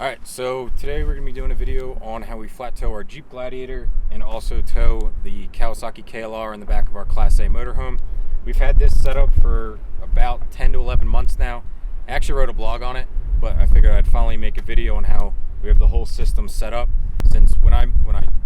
Alright, so today we're going to be doing a video on how we flat tow our Jeep Gladiator and also tow the Kawasaki KLR in the back of our Class A motorhome. We've had this set up for about 10 to 11 months now. I actually wrote a blog on it, but I figured I'd finally make a video on how we have the whole system set up, since when I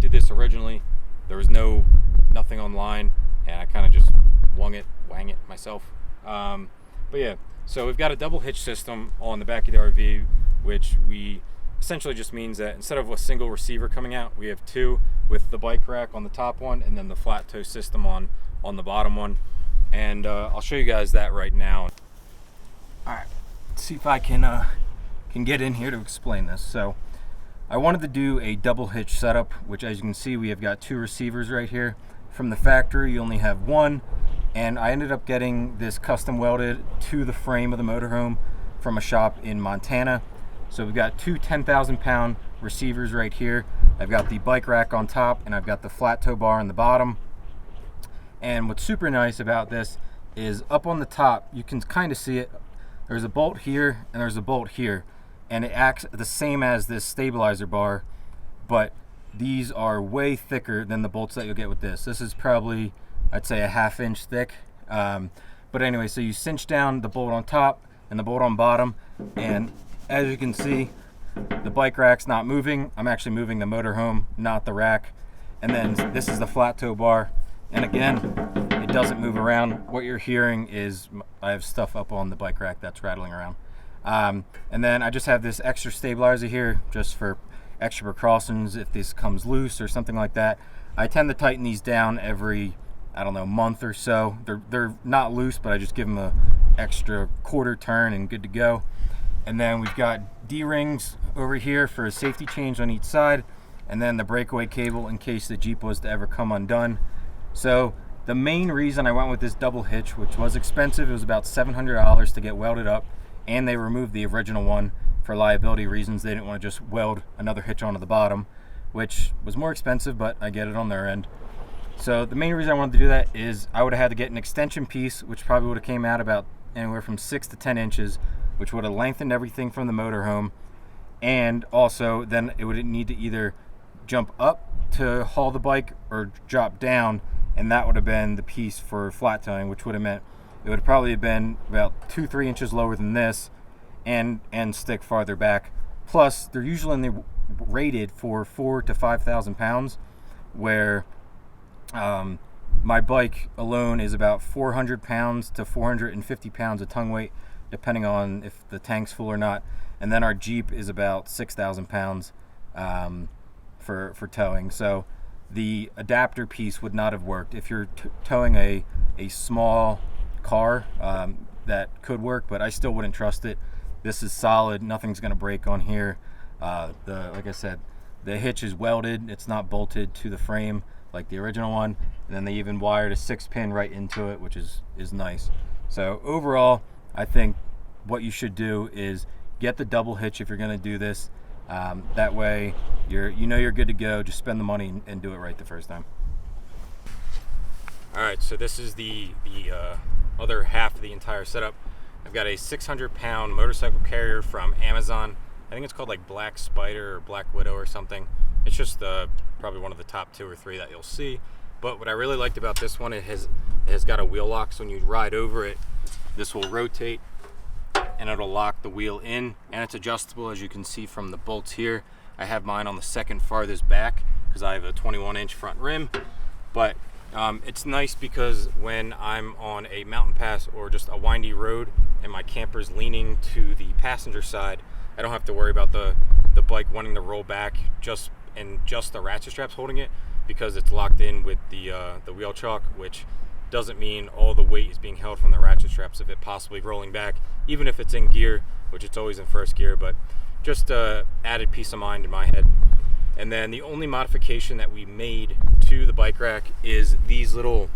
did this originally, there was nothing online, and I kind of just wang it myself. But yeah, so we've got a double hitch system on the back of the RV, which we essentially just means that instead of a single receiver coming out, we have two, with the bike rack on the top one and then the flat tow system on the bottom one. And I'll show you guys that right now. All right, let's see if I can get in here to explain this. So I wanted to do a double hitch setup, which, as you can see, we have got two receivers right here. From the factory, you only have one, and I ended up getting this custom welded to the frame of the motorhome from a shop in Montana. So we've got two 10,000 pound receivers right here. I've got the bike rack on top and I've got the flat tow bar on the bottom. And what's super nice about this is up on the top, you can kind of see it. There's a bolt here and there's a bolt here, and it acts the same as this stabilizer bar, but these are way thicker than the bolts that you'll get with this. This is probably, I'd say, a 1/2 inch thick. But anyway, so you cinch down the bolt on top and the bolt on bottom, and as you can see, the bike rack's not moving. I'm actually moving the motorhome, not the rack. And then this is the flat tow bar. And again, it doesn't move around. What you're hearing is I have stuff up on the bike rack that's rattling around. And then I just have this extra stabilizer here just for extra precautions if this comes loose or something like that. I tend to tighten these down every, I don't know, month or so. They're not loose, but I just give them a extra quarter turn and good to go. And then we've got D-rings over here for a safety change on each side, and then the breakaway cable in case the Jeep was to ever come undone. So the main reason I went with this double hitch, which was expensive, it was about $700 to get welded up, and they removed the original one for liability reasons. They didn't want to just weld another hitch onto the bottom, which was more expensive, but I get it on their end. So the main reason I wanted to do that is I would have had to get an extension piece, which probably would have came out about anywhere from 6 to 10 inches, which would have lengthened everything from the motorhome. And also then it would need to either jump up to haul the bike or drop down, and that would have been the piece for flat towing, which would have meant it would probably have been about 2-3 inches lower than this and stick farther back. Plus they're usually only rated for 4,000 to 5,000 pounds, where my bike alone is about 400 pounds to 450 pounds of tongue weight, depending on if the tank's full or not. And then our Jeep is about 6,000 pounds for towing. So the adapter piece would not have worked. If you're towing a small car, that could work, but I still wouldn't trust it. This is solid. Nothing's going to break on here. Like I said, the hitch is welded. It's not bolted to the frame like the original one. And then they even wired a 6-pin right into it, which is nice. So overall, I think what you should do is get the double hitch if you're going to do this. That way you're good to go. Just spend the money and do it right the first time. All right, so this is the other half of the entire setup. I've got a 600-pound motorcycle carrier from Amazon. I think it's called like Black Spider or Black Widow or something. It's just probably one of the top 2 or 3 that you'll see. But what I really liked about this one, it has got a wheel lock, so when you ride over it, this will rotate and it'll lock the wheel in, and it's adjustable, as you can see from the bolts here. I have mine on the second farthest back because I have a 21-inch front rim. But it's nice because when I'm on a mountain pass or just a windy road and my camper's leaning to the passenger side, I don't have to worry about the bike wanting to roll back just the ratchet straps holding it, because it's locked in with the wheel chock, which doesn't mean all the weight is being held from the ratchet straps of it possibly rolling back, even if it's in gear, which it's always in first gear, but just added peace of mind in my head. And then the only modification that we made to the bike rack is these little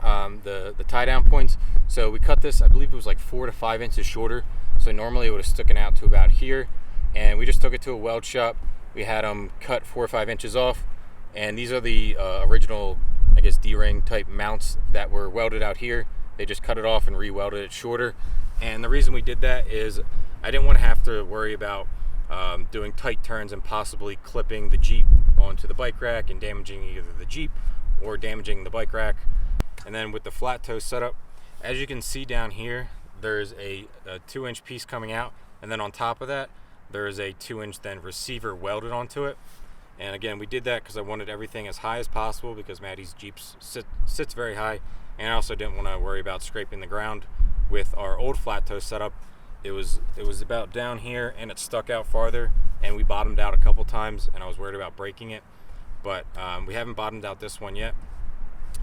the tie down points. So we cut this, I believe it was like 4 to 5 inches shorter, so normally it would have stuck out to about here, and we just took it to a weld shop. We had them cut 4 or 5 inches off, and these are the original, I guess, D-ring type mounts that were welded out here. They just cut it off and re-welded it shorter. And the reason we did that is I didn't want to have to worry about doing tight turns and possibly clipping the Jeep onto the bike rack and damaging either the Jeep or damaging the bike rack. And then with the flat toe setup, as you can see down here, there's a 2-inch piece coming out, and then on top of that there is a 2-inch then receiver welded onto it. And again, we did that because I wanted everything as high as possible, because Maddie's Jeep sits very high, and I also didn't want to worry about scraping the ground. With our old flat toe setup, it was about down here and it stuck out farther, and we bottomed out a couple times and I was worried about breaking it, but we haven't bottomed out this one yet.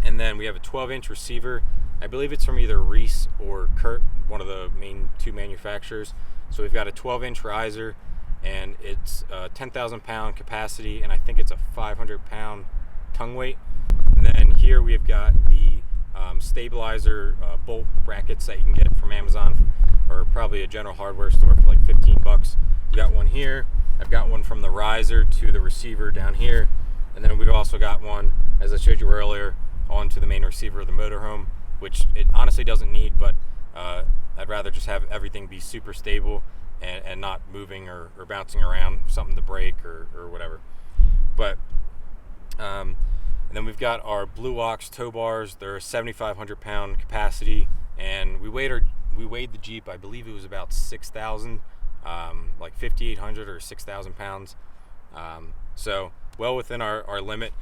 And then we have a 12-inch receiver. I believe it's from either Reese or Kurt, one of the main two manufacturers. So we've got a 12-inch riser, and it's 10,000 pound capacity, and I think it's a 500 pound tongue weight. And then here we've got the stabilizer bolt brackets that you can get from Amazon, or probably a general hardware store, for like 15 bucks. You got one here. I've got one from the riser to the receiver down here, and then we've also got one, as I showed you earlier, onto the main receiver of the motorhome, which it honestly doesn't need, but I'd rather just have everything be super stable and not moving or bouncing around, something to break or whatever. But and then we've got our Blue Ox tow bars. They're 7,500 pound capacity, and we weighed the Jeep. I believe it was about 6,000, like 5,800 or 6,000 pounds. So well within our limit.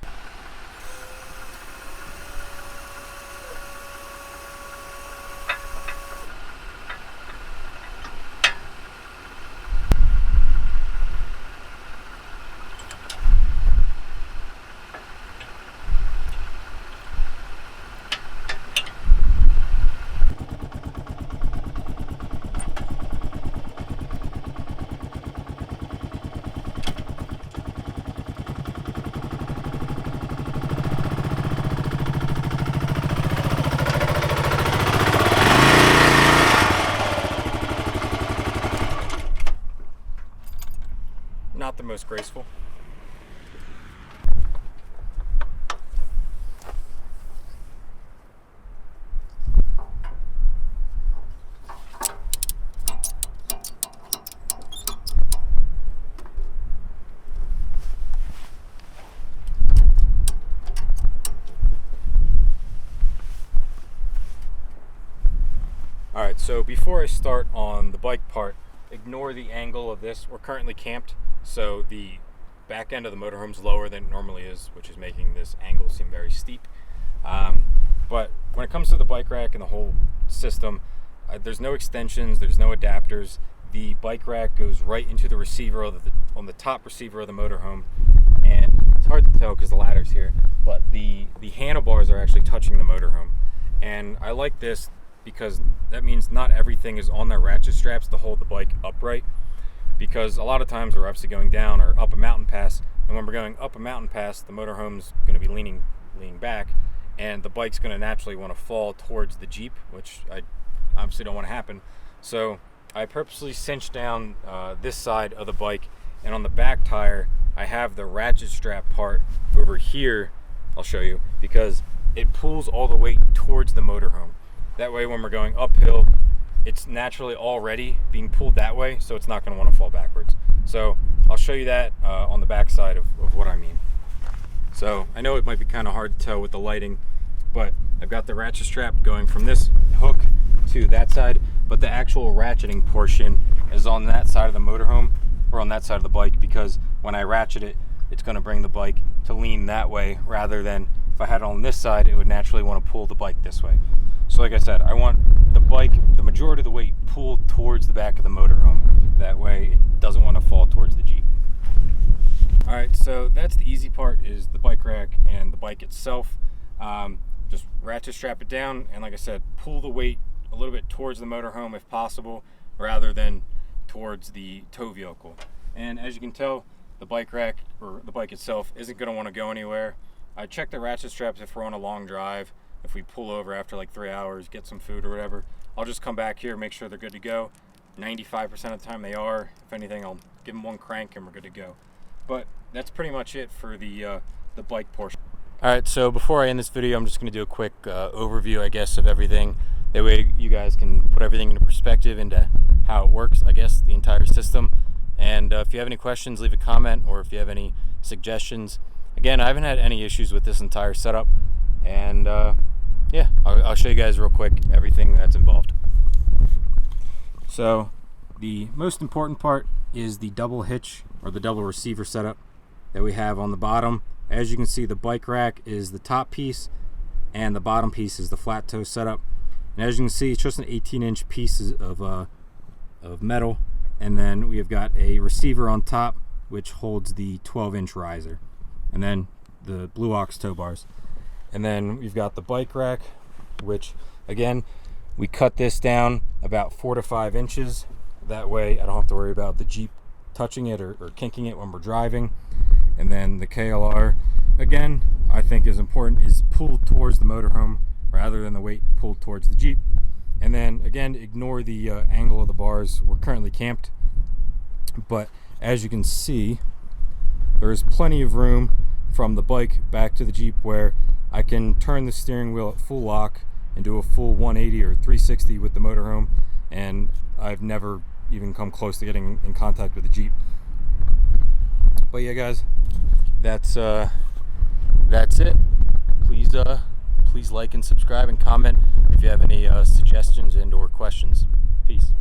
Not the most graceful. Alright, so before I start on the bike part, ignore the angle of this. We're currently camped, so the back end of the motorhome's lower than it normally is, which is making this angle seem very steep. But when it comes to the bike rack and the whole system, there's no extensions, there's no adapters. The bike rack goes right into the receiver on the top receiver of the motorhome, and it's hard to tell because the ladder's here, but the handlebars are actually touching the motorhome. And I like this because that means not everything is on their ratchet straps to hold the bike upright, because a lot of times we're obviously going down or up a mountain pass, and when we're going up a mountain pass, the motorhome's going to be leaning back, and the bike's going to naturally want to fall towards the Jeep, which I obviously don't want to happen. So I purposely cinched down this side of the bike, and on the back tire I have the ratchet strap part over here. I'll show you, because it pulls all the weight towards the motorhome. That way when we're going uphill, it's naturally already being pulled that way, so it's not going to want to fall backwards. So I'll show you that on the back side of what I mean. So I know it might be kind of hard to tell with the lighting, but I've got the ratchet strap going from this hook to that side, but the actual ratcheting portion is on that side of the motorhome, or on that side of the bike, because when I ratchet it, it's going to bring the bike to lean that way, rather than if I had it on this side, it would naturally want to pull the bike this way. So like I said, I want the bike, the majority of the weight, pulled towards the back of the motorhome. That way it doesn't want to fall towards the Jeep. Alright, so that's the easy part, is the bike rack and the bike itself. Just ratchet strap it down, and like I said, pull the weight a little bit towards the motorhome if possible, rather than towards the tow vehicle. And as you can tell, the bike rack, or the bike itself, isn't going to want to go anywhere. I check the ratchet straps if we're on a long drive. If we pull over after like 3 hours, get some food or whatever, I'll just come back here, make sure they're good to go. 95% of the time they are. If anything, I'll give them one crank and we're good to go. But that's pretty much it for the bike portion. Alright, so before I end this video, I'm just going to do a quick overview, I guess, of everything. That way you guys can put everything into perspective, into how it works, I guess, the entire system. And if you have any questions, leave a comment, or if you have any suggestions. Again, I haven't had any issues with this entire setup, and yeah, I'll show you guys real quick everything that's involved. So the most important part is the double hitch or the double receiver setup that we have on the bottom. As you can see, the bike rack is the top piece and the bottom piece is the flat toe setup. And as you can see, it's just an 18-inch piece of metal, and then we have got a receiver on top which holds the 12-inch riser, and then the blue ox tow bars. And then we've got the bike rack, which again, we cut this down about 4 to 5 inches. That way I don't have to worry about the Jeep touching it or kinking it when we're driving. And then the KLR, again, I think is important, is pulled towards the motorhome rather than the weight pulled towards the Jeep. And then again, ignore the angle of the bars. We're currently camped, but as you can see, there's plenty of room from the bike back to the Jeep where I can turn the steering wheel at full lock and do a full 180 or 360 with the motorhome, and I've never even come close to getting in contact with the Jeep. But yeah, guys, that's it. Please like and subscribe and comment if you have any suggestions and or questions. Peace.